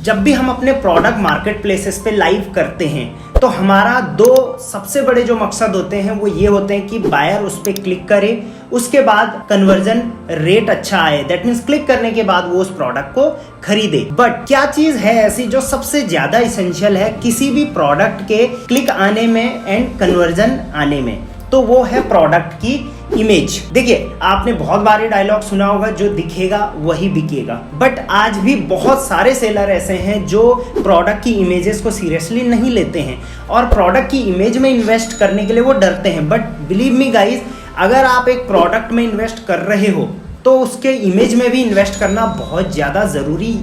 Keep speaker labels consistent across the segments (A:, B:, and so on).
A: जब भी हम अपने प्रोडक्ट मार्केट प्लेसेस पे लाइव करते हैं तो हमारा दो सबसे बड़े जो मकसद होते हैं वो ये होते हैं कि बायर उस पर क्लिक करे, उसके बाद कन्वर्जन रेट अच्छा आए, दैट मीन्स क्लिक करने के बाद वो उस प्रोडक्ट को खरीदे। बट क्या चीज है ऐसी जो सबसे ज्यादा इसेंशियल है किसी भी प्रोडक्ट के क्लिक आने में एंड कन्वर्जन आने में, तो वो है प्रोडक्ट की इमेज। देखिए, आपने बहुत बार ये डायलॉग सुना होगा, जो दिखेगा वही बिकेगा। बट आज भी बहुत सारे सेलर ऐसे हैं जो प्रोडक्ट की इमेजेस को सीरियसली नहीं लेते हैं और प्रोडक्ट की इमेज में इन्वेस्ट करने के लिए वो डरते हैं। बट बिलीव मी गाइज, अगर आप एक प्रोडक्ट में इन्वेस्ट कर रहे हो तो उसके इमेज में भी इन्वेस्ट करना बहुत ज़्यादा ज़रूरी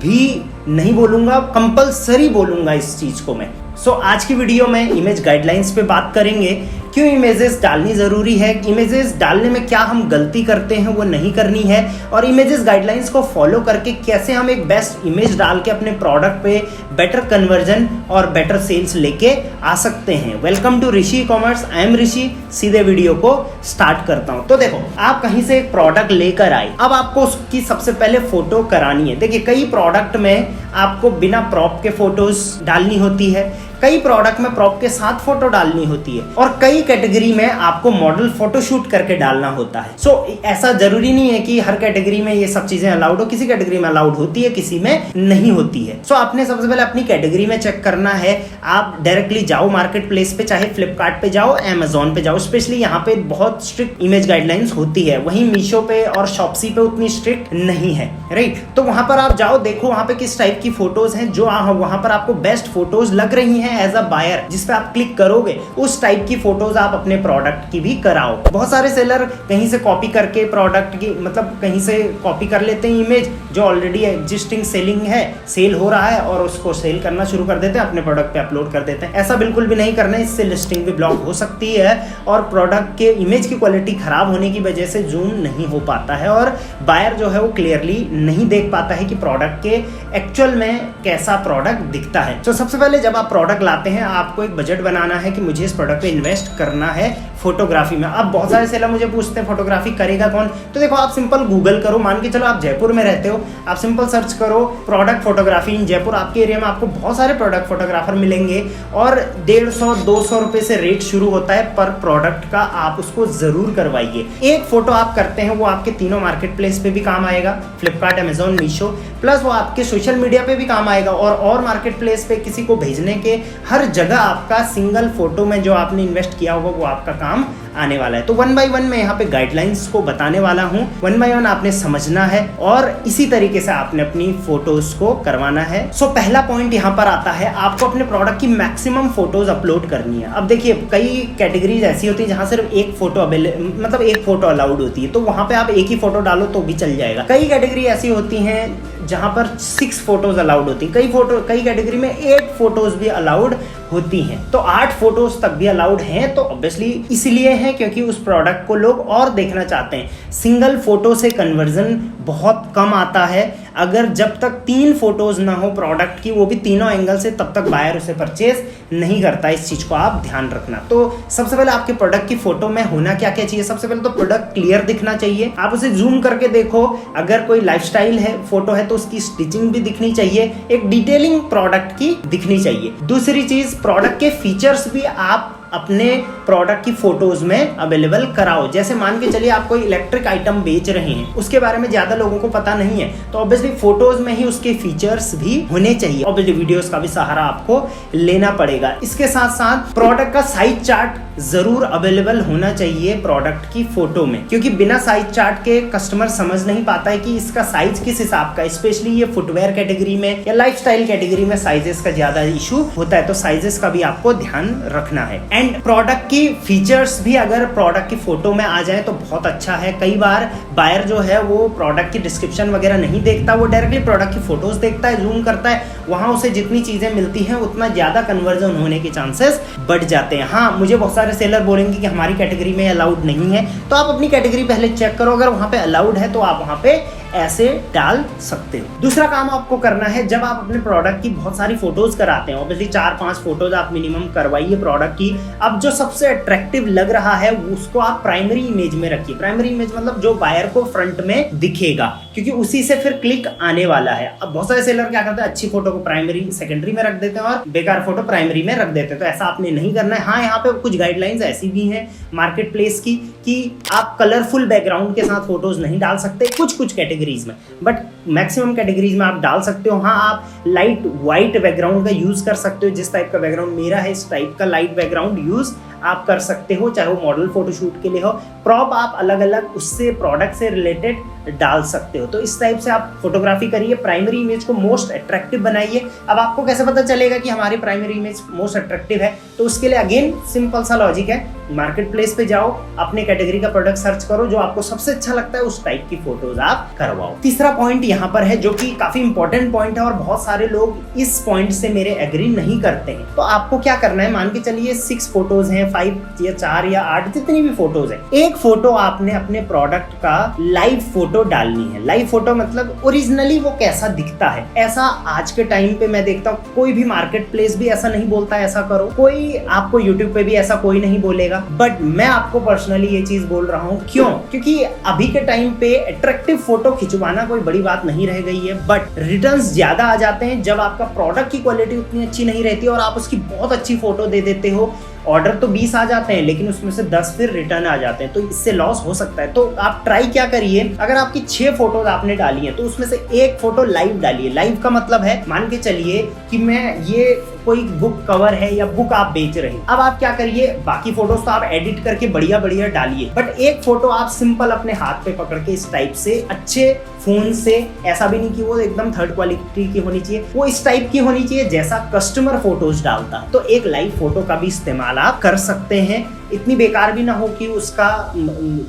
A: भी नहीं बोलूँगा, कंपलसरी बोलूँगा इस चीज़ को मैं। सो आज की वीडियो में इमेज गाइडलाइंस पे बात करेंगे, क्यों इमेजेस डालनी ज़रूरी है, इमेजेस डालने में क्या हम गलती करते हैं वो नहीं करनी है, और इमेजेस गाइडलाइंस को फॉलो करके कैसे हम एक बेस्ट इमेज डाल के अपने प्रोडक्ट पे बेटर कन्वर्जन और बेटर सेल्स लेके आ सकते हैं। Welcome to Rishi commerce, I am Rishi. सीधे वीडियो को स्टार्ट करता हूँ। तो देखो, आप कहीं से एक प्रोडक्ट लेकर आए, अब आपको उसकी सबसे पहले फोटो करानी है। देखिए, कई प्रोडक्ट में आपको बिना प्रॉप के फोटोज डालनी होती है, कई प्रोडक्ट में प्रॉप के साथ फोटो डालनी होती है, और कई कैटेगरी में आपको मॉडल फोटो शूट करके डालना होता है। सो ऐसा जरूरी नहीं है कि हर कैटेगरी में ये सब चीजें अलाउड हो, किसी कैटेगरी में अलाउड होती है, किसी में नहीं होती है। सो आपने सबसे पहले अपनी कैटेगरी में चेक करना है। आप डायरेक्टली जाओ मार्केट प्लेस पे, चाहे फ्लिपकार्ट पे जाओ, अमेजोन पे जाओ, स्पेशली यहाँ पे बहुत स्ट्रिक्ट इमेज गाइडलाइंस होती है, वहीं मीशो पे और शॉप्सी पे उतनी स्ट्रिक्ट नहीं है, राइट। तो वहां पर आप जाओ, देखो वहां पे किस टाइप की फोटोज हैं, जो वहां पर आपको बेस्ट फोटोज लग रही हैं एज अ बायर, जिस पे आप क्लिक करोगे उस टाइप की फोटोज आप अपने प्रोडक्ट की भी कराओ। बहुत सारे सेलर कहीं से कॉपी करके प्रोडक्ट की, मतलब कहीं से कॉपी कर लेते हैं इमेज जो ऑलरेडी एग्जिस्टिंग सेलिंग है, सेल हो रहा है, और उसको सेल करना शुरू कर देते हैं, अपने प्रोडक्ट पे अपलोड कर देते हैं। ऐसा बिल्कुल भी नहीं करना है, इससे लिस्टिंग भी ब्लॉक हो सकती है और प्रोडक्ट के इमेज की क्वालिटी खराब होने की वजह से जूम नहीं हो पाता है और बायर जो है वो क्लियरली नहीं देख पाता है कि प्रोडक्ट के एक्चुअल में कैसा प्रोडक्ट दिखता है। तो सबसे पहले जब आप प्रोडक्ट लाते हैं, आपको एक बजट बनाना है कि मुझे इस प्रोडक्ट पे इन्वेस्ट करना है फोटोग्राफी में। अब बहुत सारे सेलर मुझे पूछते हैं फोटोग्राफी करेगा कौन, तो देखो, आप सिंपल गूगल करो, मान के चलो आप जयपुर में रहते हो, आप सिंपल सर्च करो प्रोडक्ट फोटोग्राफी इन जयपुर, आपके एरिया में आपको बहुत सारे प्रोडक्ट फोटोग्राफर मिलेंगे और 150-200 रुपए से रेट शुरू होता है पर प्रोडक्ट का। आप उसको जरूर करवाइए। एक फोटो आप करते हैं वो आपके तीनों मार्केट प्लेस पे भी काम आएगा, फ्लिपकार्ट, अमेजोन, मीशो, प्लस वो आपके सोशल मीडिया पे भी काम आएगा और मार्केट प्लेस पे किसी को भेजने के हर जगह आपका सिंगल फोटो में जो आपने इन्वेस्ट किया होगा वो आपका काम आने वाला है। तो 1 बाय 1 मैं यहाँ पे गाइडलाइंस को बताने वाला हूँ। 1 बाय 1 आपने समझना है और इसी तरीके से आपने अपनी फोटोज को करवाना है। सो पहला पॉइंट यहाँ पर आता है, आपको अपने प्रोडक्ट की मैक्सिमम फोटोज अपलोड करनी है। अब देखिए, कई कैटेगरीज ऐसी होती है जहाँ सिर्फ एक फोटो मतलब एक फोटो अलाउड होती है, तो वहां पे आप एक ही फोटो डालो तो भी चल जाएगा। कई कैटेगरी ऐसी होती हैं जहां पर 6 फोटोज अलाउड होती है, कई कैटेगरी में 8 फोटोज भी अलाउड होती हैं, तो 8 फोटोज तक भी अलाउड हैं। तो ऑब्वियसली इसलिए है क्योंकि उस प्रोडक्ट को लोग और देखना चाहते हैं। सिंगल फोटो से कन्वर्जन बहुत कम आता है, अगर जब तक 3 फोटोज ना हो प्रोडक्ट की, वो भी तीनों एंगल से, तब तक बायर उसे परचेज नहीं करता। इस चीज को आप ध्यान रखना। तो सबसे पहले आपके प्रोडक्ट की फोटो में होना क्या क्या चाहिए, सबसे पहले तो प्रोडक्ट क्लियर दिखना चाहिए। आप उसे जूम करके देखो, अगर कोई लाइफस्टाइल है फोटो है तो उसकी स्टिचिंग भी दिखनी चाहिए, एक डिटेलिंग प्रोडक्ट की दिखनी चाहिए। दूसरी चीज, प्रोडक्ट के फीचर्स भी आप अपने प्रोडक्ट की फोटोज में अवेलेबल कराओ। जैसे मान के चलिए आप कोई इलेक्ट्रिक आइटम बेच रहे हैं, उसके बारे में ज्यादा लोगों को पता नहीं है, तो ऑब्वियसली फोटोज में ही उसके फीचर्स भी होने चाहिए। ऑब्वियसली वीडियोस का भी सहारा आपको लेना पड़ेगा। इसके साथ साथ प्रोडक्ट का साइज चार्ट जरूर अवेलेबल होना चाहिए प्रोडक्ट की फोटो में, क्योंकि बिना साइज चार्ट के कस्टमर समझ नहीं पाता है कि इसका साइज किस हिसाब का। स्पेशली ये फुटवेयर कैटेगरी में या लाइफस्टाइल कैटेगरी में साइजेस का ज्यादा इशू होता है, तो साइजेस का भी आपको ध्यान रखना है। एंड प्रोडक्ट की फीचर्स भी अगर प्रोडक्ट की फोटो में आ जाए तो बहुत अच्छा है। कई बार बायर जो है वो प्रोडक्ट की डिस्क्रिप्शन वगैरह नहीं देखता, वो डायरेक्टली प्रोडक्ट की फोटोज देखता है, जूम करता है, वहां उसे जितनी चीजें मिलती हैं उतना ज्यादा कन्वर्जन होने के चांसेस बढ़ जाते हैं। हाँ, मुझे बहुत सारे सेलर बोलेंगे कि हमारी कैटेगरी में अलाउड नहीं है, तो आप अपनी कैटेगरी पहले चेक करो, अगर वहां पे अलाउड है तो आप वहां पे ऐसे डाल सकते हो। दूसरा काम आपको करना है, जब आप अपने प्रोडक्ट की बहुत सारी फोटोज कराते हैं, ऑब्वियसली 4-5 फोटोज आप मिनिमम करवाइए प्रोडक्ट की। अब जो सबसे अट्रैक्टिव लग रहा है उसको आप प्राइमरी इमेज में रखिए। प्राइमरी इमेज मतलब जो बायर को फ्रंट में दिखेगा, क्योंकि उसी से फिर क्लिक आने वाला है। अब बहुत सारे सेलर क्या करते हैं, अच्छी फोटो को प्राइमरी सेकेंडरी में रख देते हैं और बेकार फोटो प्राइमरी में रख देते हैं। तो ऐसा आपने नहीं करना है। हाँ, यहाँ पे कुछ गाइडलाइंस ऐसी भी हैं मार्केट प्लेस की कि आप कलरफुल बैकग्राउंड के साथ फोटोज नहीं डाल सकते कुछ कैटेगरीज में, बट मैक्सिमम कैटेगरीज में आप डाल सकते हो। हाँ, आप लाइट व्हाइट बैकग्राउंड का यूज कर सकते हो। जिस टाइप का बैकग्राउंड मेरा है, इस टाइप का लाइट बैकग्राउंड यूज आप कर सकते हो, चाहे वो मॉडल फोटोशूट के लिए हो। प्रॉप आप अलग अलग उससे प्रोडक्ट से रिलेटेड डाल सकते हो। तो इस टाइप से आप फोटोग्राफी करिए, प्राइमरी इमेज को मोस्ट अट्रैक्टिव बनाइए। अब आपको कैसे पता चलेगा कि हमारी प्राइमरी इमेज मोस्ट अट्रैक्टिव है? तो उसके लिए अगेन सिंपल सा लॉजिक है, मार्केट प्लेस पे जाओ, अपने कैटेगरी का प्रोडक्ट सर्च करो, जो आपको सबसे अच्छा लगता है उस टाइप की फोटोज आप करवाओ। तीसरा पॉइंट यहाँ पर है जो कि काफी इंपॉर्टेंट पॉइंट है और बहुत सारे लोग इस पॉइंट से मेरे एग्री नहीं करते हैं। तो आपको क्या करना है, मान के चलिए 6 फोटोज हैं, 5 या 4 या 8 जितनी भी फोटोज है, एक फोटो आपने अपने प्रोडक्ट का लाइव फोटो डालनी है। लाइव फोटो मतलब ओरिजिनली वो कैसा दिखता है। ऐसा आज के टाइम पे मैं देखता हूँ कोई भी मार्केट प्लेस भी ऐसा नहीं बोलता ऐसा करो, कोई आपको यूट्यूब पे भी ऐसा कोई नहीं बोलेगा, बट मैं आपको पर्सनली ये चीज बोल रहा हूँ। क्यों? क्योंकि अभी के टाइम पे अट्रैक्टिव फोटो खिंचवाना कोई बड़ी बात नहीं रह गई है, बट रिटर्न्स ज्यादा आ जाते हैं जब आपका प्रोडक्ट की क्वालिटी उतनी अच्छी नहीं रहती और आप उसकी बहुत अच्छी फोटो दे देते हो। ऑर्डर तो 20 आ जाते हैं लेकिन उसमें से 10 फिर रिटर्न आ जाते हैं, तो इससे लॉस हो सकता है। तो आप ट्राई क्या करिए, अगर आपकी 6 फोटोज आपने डाली हैं तो उसमें से एक फोटो लाइव डालिए। लाइव का मतलब है, मान के चलिए कि मैं ये कोई बुक कवर है या बुक आप बेच रहे हैं। अब आप क्या करिए, बाकी फोटोज तो आप एडिट करके बढ़िया बढ़िया डालिए, बट एक फोटो आप सिंपल अपने हाथ पे पकड़ के इस टाइप से अच्छे फोन से, ऐसा भी नहीं कि वो एकदम थर्ड क्वालिटी की होनी चाहिए, वो इस टाइप की होनी चाहिए जैसा कस्टमर फोटोज डालता। तो एक लाइव फोटो का भी इस्तेमाल आप कर सकते हैं। इतनी बेकार भी ना हो कि उसका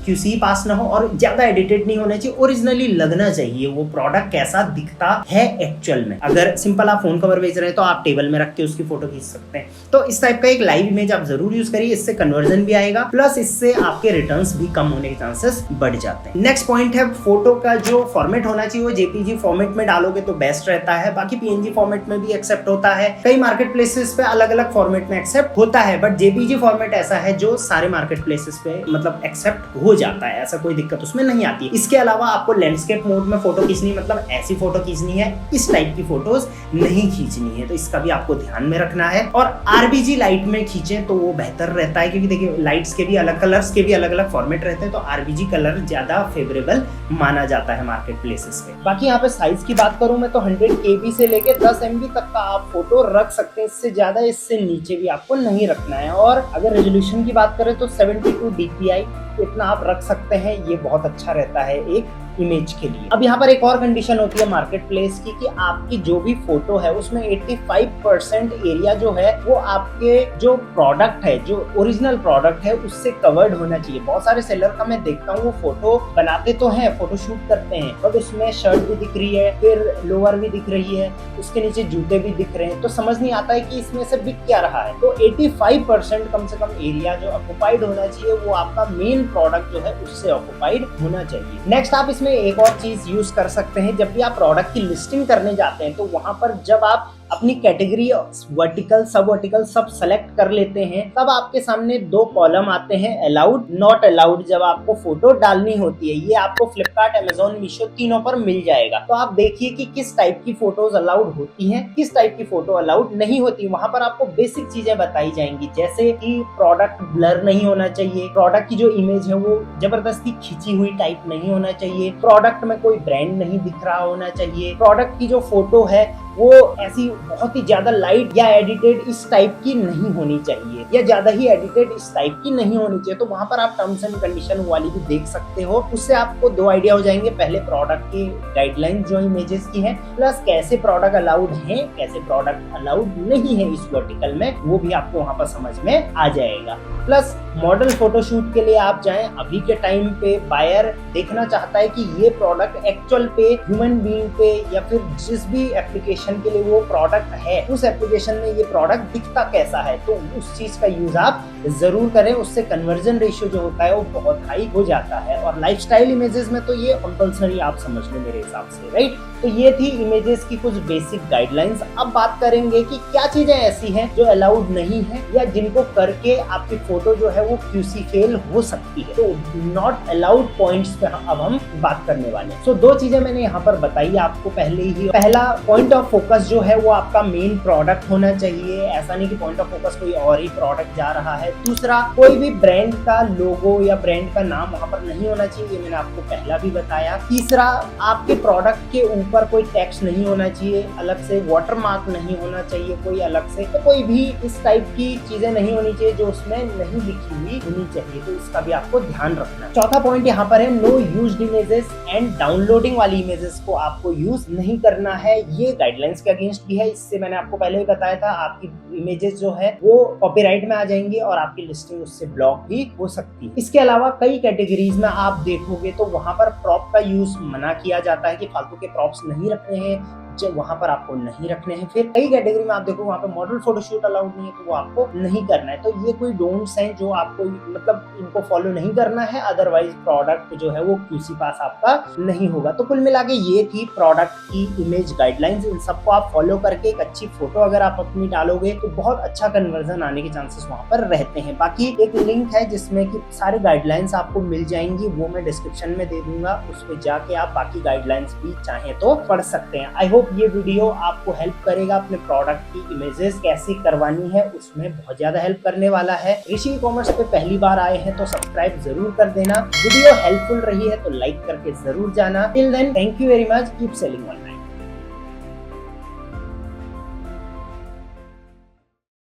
A: QC पास ना हो और ज्यादा एडिटेड नहीं होना चाहिए, ओरिजिनली लगना चाहिए वो प्रोडक्ट कैसा दिखता है एक्चुअल में। अगर सिंपल आप फोन कवर बेच रहे हैं तो आप टेबल में रख के उसकी फोटो खींच सकते हैं। तो इस टाइप का एक लाइव इमेज आप जरूर यूज करिए, इससे कन्वर्जन भी आएगा, प्लस इससे आपके रिटर्न्स भी कम होने के चांसेस बढ़ जाते हैं। नेक्स्ट पॉइंट है, फोटो का जो फॉर्मेट होना चाहिए वो JPG फॉर्मेट में डालोगे तो बेस्ट रहता है। बाकी PNG फॉर्मेट में भी एक्सेप्ट होता है, कई मार्केट प्लेसेस पे अलग अलग फॉर्मेट में एक्सेप्ट होता है, बट JPG फॉर्मेट ऐसा है जो सारे मार्केट प्लेसेस पे मतलब एक्सेप्ट हो जाता है, ऐसा कोई दिक्कत उसमें नहीं आती है। इसके अलावा आपको लैंडस्केप मोड में फोटो खींचनी, मतलब ऐसी फोटो खींचनी है, इस टाइप की फोटोज नहीं खींचनी है, तो इसका भी आपको ध्यान में रखना है। और RGB लाइट में खींचें तो वो बेहतर रहता है, क्योंकि देखिए लाइट्स के भी अलग, कलर्स के भी अलग अलग फॉर्मेट रहते हैं, तो RGB कलर ज्यादा फेवरेबल माना जाता है मार्केट प्लेसेस पे। बाकी यहाँ पे साइज की बात करूं मैं तो 100 KB से लेके 10 MB तक का आप फोटो रख सकते हैं, इससे ज्यादा इससे नीचे भी आपको नहीं रखना है। और अगर रेजोल्यूशन की बात करें तो 72 DPI इतना आप रख सकते हैं, ये बहुत अच्छा रहता है एक इमेज के लिए। अब यहाँ पर एक और कंडीशन होती है मार्केट प्लेस की कि आपकी जो भी फोटो है उसमें 85% एरिया जो है वो आपके जो प्रोडक्ट है, जो ओरिजिनल प्रोडक्ट है उससे कवर्ड होना चाहिए। बहुत सारे सेलर का मैं देखता हूँ वो फोटो बनाते तो हैं, फोटो शूट करते हैं, बट उसमें शर्ट भी दिख रही है, फिर लोअर भी दिख रही है, उसके नीचे जूते भी दिख रहे हैं, तो समझ नहीं आता है कि इसमें से बिक क्या रहा है। तो 85% कम से कम एरिया जो ऑक्युपाइड होना चाहिए वो आपका मेन प्रोडक्ट जो है उससे ऑक्युपाइड होना चाहिए। नेक्स्ट आप इसमें एक और चीज यूज कर सकते हैं, जब भी आप प्रोडक्ट की लिस्टिंग करने जाते हैं तो वहां पर जब आप अपनी कैटेगरी वर्टिकल सब वर्टिकल सब सेलेक्ट कर लेते हैं तब आपके सामने 2 कॉलम आते हैं, अलाउड नॉट अलाउड, जब आपको फोटो डालनी होती है। ये आपको फ्लिपकार्ट, अमेजोन, मीशो तीनों पर मिल जाएगा। तो आप देखिए कि किस टाइप की फोटोज अलाउड होती हैं, किस टाइप की फोटो अलाउड नहीं होती। वहां पर आपको बेसिक चीजें बताई जाएंगी, जैसे कि प्रोडक्ट ब्लर नहीं होना चाहिए, प्रोडक्ट की जो इमेज है वो जबरदस्ती खींची हुई टाइप नहीं होना चाहिए, प्रोडक्ट में कोई ब्रांड नहीं दिख रहा होना चाहिए, प्रोडक्ट की जो फोटो है वो ऐसी बहुत ही ज्यादा लाइट या एडिटेड इस टाइप की नहीं होनी चाहिए, या ज्यादा ही एडिटेड इस टाइप की नहीं होनी चाहिए। तो वहां पर आप टर्म्स एंड कंडीशन वाली भी देख सकते हो, उससे आपको 2 आइडिया हो जाएंगे। पहले प्रोडक्ट की गाइडलाइन जो इमेजेस की है, प्लस कैसे प्रोडक्ट अलाउड है, कैसे प्रोडक्ट अलाउड नहीं है इस वर्टिकल में, वो भी आपको वहां पर समझ में आ जाएगा। प्लस मॉडल फोटोशूट के लिए आप जाएं, अभी के टाइम पे बायर देखना चाहता है कि ये प्रोडक्ट एक्चुअल पे ह्यूमन बीइंग पे या फिर जिस भी एप्लीकेशन के लिए वो प्रोडक्ट है उस एप्लीकेशन में ये प्रोडक्ट दिखता कैसा है, तो उस चीज का यूज आप जरूर करें। उससे कन्वर्जन रेशियो जो होता है वो बहुत हाई हो जाता है। और लाइफस्टाइल इमेजेस में तो ये कंपल्सरी आप समझ लो मेरे हिसाब से, राइट। तो ये थी इमेजेस की कुछ बेसिक गाइडलाइंस। अब बात करेंगे कि क्या चीजें ऐसी हैं जो अलाउड नहीं है या जिनको करके आपकी फोटो जो है वो QC फेल हो सकती है। तो नॉट अलाउड पॉइंट्स पे अब हम बात करने वाले हैं। तो दो चीजें मैंने यहाँ पर बताई आपको पहले ही। पहला, पॉइंट ऑफ फोकस जो है वो आपका मेन प्रोडक्ट होना चाहिए, ऐसा नहीं कि पॉइंट ऑफ फोकस कोई और ही प्रोडक्ट जा रहा है। दूसरा, कोई भी ब्रांड का लोगो या ब्रांड का नाम वहां पर नहीं होना चाहिए, ये मैंने आपको पहला भी बताया। तीसरा, आपके प्रोडक्ट के ऊपर कोई टेक्स्ट नहीं होना चाहिए, अलग से वाटरमार्क नहीं होना चाहिए कोई अलग से, तो कोई भी इस टाइप की चीजें नहीं होनी चाहिए जो उसमें नहीं लिखी हुई होनी चाहिए, तो इसका भी आपको ध्यान रखना है। चौथा पॉइंट यहाँ पर है, no used images and downloading वाली इमेजेस को आपको यूज नहीं करना है। ये गाइडलाइंस के अगेंस्ट भी है, इससे मैंने आपको पहले भी बताया था, आपकी इमेजेस जो है वो कॉपीराइट में आ जाएंगी और आपकी लिस्टिंग उससे ब्लॉक भी हो सकती है। इसके अलावा कई कैटेगरीज में आप देखोगे तो वहां पर प्रॉप का यूज मना किया जाता है कि फालतू के प्रॉप्स नहीं रखने हैं, जब वहां पर आपको नहीं रखने हैं। फिर कई कैटेगरी में आप देखो वहां पे मॉडल फोटोशूट अलाउड नहीं है, तो वो आपको नहीं करना है। तो ये कोई डोंट्स हैं जो आपको मतलब इनको फॉलो नहीं करना है, अदरवाइज प्रोडक्ट जो है वो QC पास आपका नहीं होगा। तो कुल मिला के ये थी प्रोडक्ट की इमेज गाइडलाइंस। इन सबको आप फॉलो करके एक अच्छी फोटो अगर आप अपनी डालोगे तो बहुत अच्छा कन्वर्जन आने के चांसेस वहां पर रहते हैं। बाकी एक लिंक है जिसमें कि सारे गाइडलाइंस आपको मिल जाएंगी, वो मैं डिस्क्रिप्शन में दे दूंगा, उस पर जाके आप बाकी गाइडलाइंस भी चाहें तो पढ़ सकते हैं। आई होप ये वीडियो आपको हेल्प करेगा, अपने प्रोडक्ट की इमेजेस कैसे करवानी है उसमें बहुत ज्यादा हेल्प करने वाला है। ऋषि ई-कॉमर्स पे पहली बार आए हैं तो सब्सक्राइब जरूर कर देना। वीडियो हेल्पफुल रही है तो लाइक करके जरूर जाना। Till then, thank you very much, keep selling on.